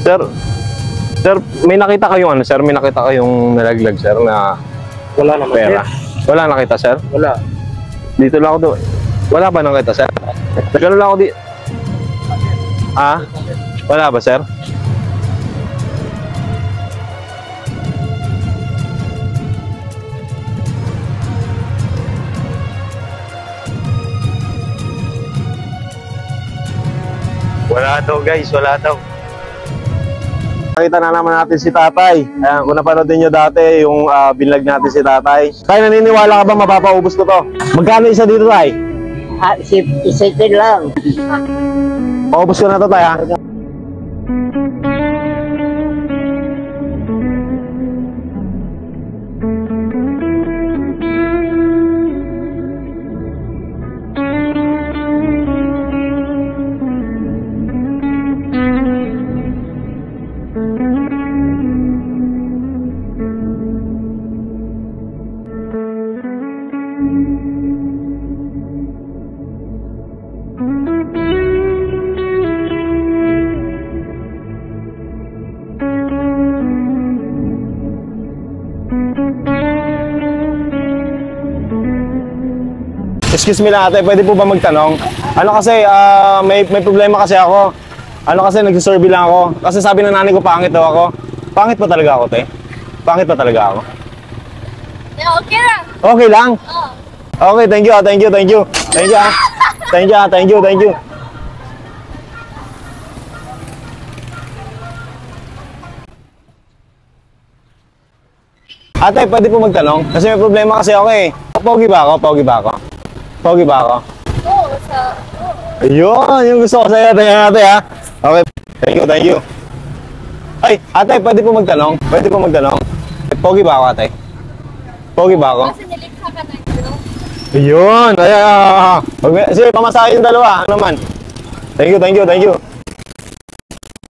Sir, sir, may nakita kayong ano, sir? May nakita kayong nalaglag, sir, na Wala naman. pera? Wala nakita, sir? Wala. Dito lang ako doon. Wala ba nakita, sir? Nagano lang ako di... Ah? Wala ba, sir? Wala daw, guys, wala daw. Nakita na naman natin si tatay. Ayan, kung napanood nyo dati yung binlag natin si tatay. Kaya naniniwala ka ba mapapaubos ko to? Magkano isa dito, tay? Isipin lang. Paubos ko na to, tay, ha? Excuse me lang ate, pwede po ba magtanong? Ano kasi, may problema kasi ako. Ano kasi, nagsisurvey lang ako. Kasi sabi ng nanay ko, pangit daw ako. Pangit pa talaga ako, te? Pangit pa talaga ako? Okay lang. Okay lang? Oo. Okay, thank you, thank you, thank you. Thank you, thank you, thank you, thank you. Ate, pwede po magtanong? Kasi may problema kasi ako eh. Pogi ba ako? Pogi ba ako? Pogi ba ako? Oo, Ayun, yung gusto ko sa'yo. Tingnan natin, ha? Okay, thank you, thank you. Ay, ate, pwede po magtanong? Pwede po magtanong? Pogi ba ako, ate? Pogi ba ako? Kasi nilikha ka na yun. Ayun, ay, sige, pamasahe yung dalawa. Ano naman? Thank you, thank you, thank you.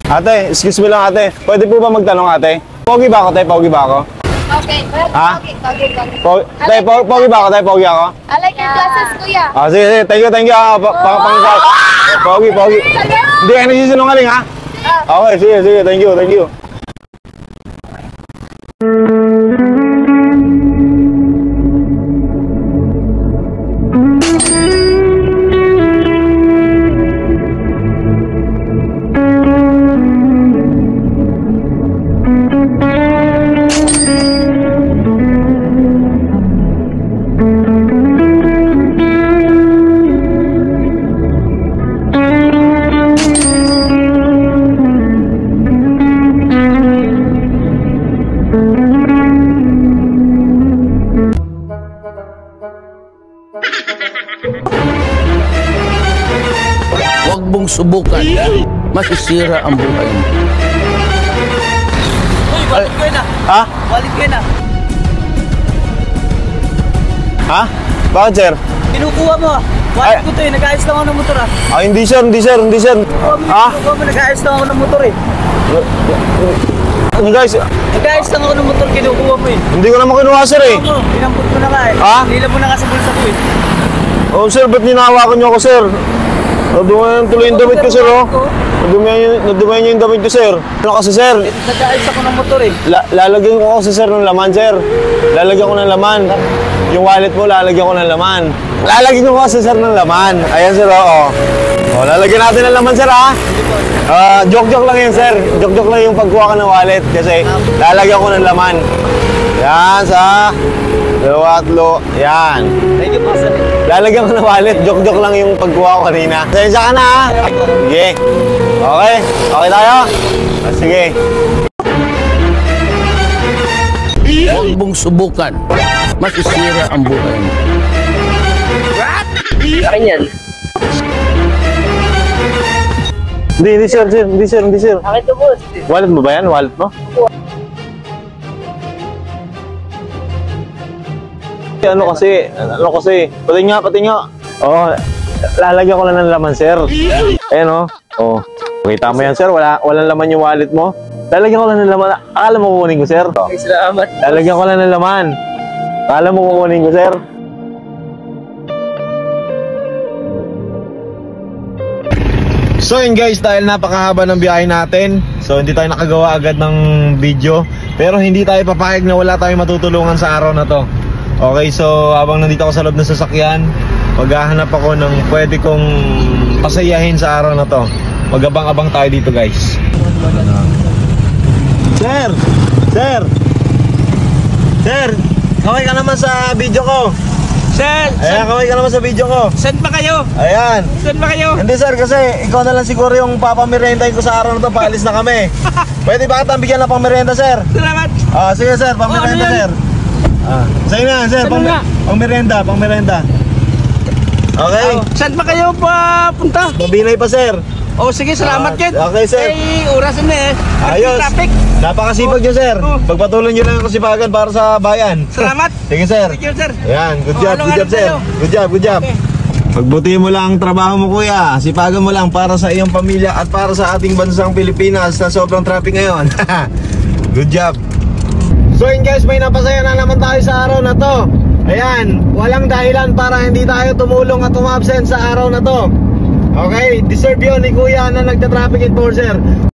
Ate, excuse me lang, ate. Pwede po ba magtanong, ate? Pogi ba ako, ate? Pogi ba ako? Okay. Ha? Pogi. Pogi ba ako, ate? Pogi ako? I like your glasses, kuya. Sige, sige. Thank you, thank you. Pogi. Hindi ka nagsisinungaling, ha? Okay, sige, sige. Thank you, thank you. Huwag mong subukan. Masisira ang buhay mo. Uy, wallet ko yun ah. Ha? Wallet ko yun ah. Ha? Bakit, sir? Kinukuha mo ah. Wallet ko to eh. Nag-ayos lang ako ng motor ah. Ah, hindi, sir. Hindi, sir. Hindi, sir. Ha? Kinukuha mo, nag-ayos lang ako ng motor eh. Guys, Nag-ayos lang ako ng motor, kinukuha mo eh. hindi ko naman kinuha, sir, eh. Ano, pinampot mo na nga eh. Ha? Nilap mo na nga sa bulsa ko eh. Oh, sir, ba't ninahawakan niyo ako, sir? Nadumayan tuloy yung damit ko, sir, oh. Nadumayan niyo yung damit ko, sir. Ano kasi, sir? Nag-ayos ako ng motor eh. Lalagyan ko kasi, sir, ng laman, sir. Lalagyan ko ng laman. Yung wallet mo, lalagyan ko ng laman. Lalagyan ko kasi, sir, ng laman. Ayan, sir, oh. Oh, lalagyan natin ng laman, sir, ha? Joke-joke lang yan, sir. Joke-joke lang yung pagkuha ka ng wallet. Kasi lalagyan ko ng laman. Yan, sa... Dalawa, tatlo. Yan. Thank you po, sir. Lalagyan ko ng wallet. Joke-joke lang yung pagkuha ko kanina. Sensya ka na, ha? Sige. Okay. Okay tayo? Sige. Huwag mong subukan. Masisira ang buhay mo. Akin yan. Hindi, sir. Hindi, sir. Akin to, boss. Wallet mo ba yan? Wallet mo? Ano kasi, pati nga. Oh, lalagyan ko lang ng laman, sir. Ayan, oh. Oh. Kita mo yan, sir. Walang laman yung wallet mo. Lalagyan ko lang ng laman. Akala mo kukunin ko, sir? Salamat. Lalagyan ko lang ng laman. Akala mo kukunin ko, sir? So yun guys, dahil napakahaba ng biyahe natin, So hindi tayo nakagawa agad ng video. Pero hindi tayo papayag na wala tayong matutulungan sa araw na to. Okay, so habang nandito ako sa loob ng sasakyan, maghahanap ako ng pwede kong pasayahin sa araw na to. Magabang-abang tayo dito, guys. Sir! Sir! Sir! Kaway ka naman sa video ko. Sir, Ayan, kaway ka naman sa video ko. saan ba kayo? Ayan. Saan ba kayo? Hindi sir, kasi ikaw na lang siguro yung papamirendahin ko sa araw na to. Paalis na kami. Pwede ba kitang bigyan ng pangmerenda, sir? Salamat. Ah, sige sir, pangmerenda, ano yan? sir. Ah, sa'yo na, sir. Saan nga? Pangmerenda. Okay. Saan ba kayo papunta? Mabinay pa, sir. Oh, sige, salamat Ken. Okay, sir. Orasan na eh. Ayos. Traffic. Napakasipag nyo, sir. Oh. Pagpatuloy nyo lang ang kasipagan para sa bayan. Salamat. Sige, sir. Thank you, sir. Ayan, good Oh, job, ano, good job, ano sir. tayo? Good job. Okay. Pagbutihin mo lang ang trabaho mo, kuya. Sipagan mo lang para sa iyong pamilya at para sa ating bansang Pilipinas na sobrang traffic ngayon. Good job. So yun guys, may napasaya na naman tayo sa araw na to. Ayan, walang dahilan para hindi tayo tumulong at umabsent sa araw na to. Okay, deserve yun ni kuya na nagta-traffic enforcer.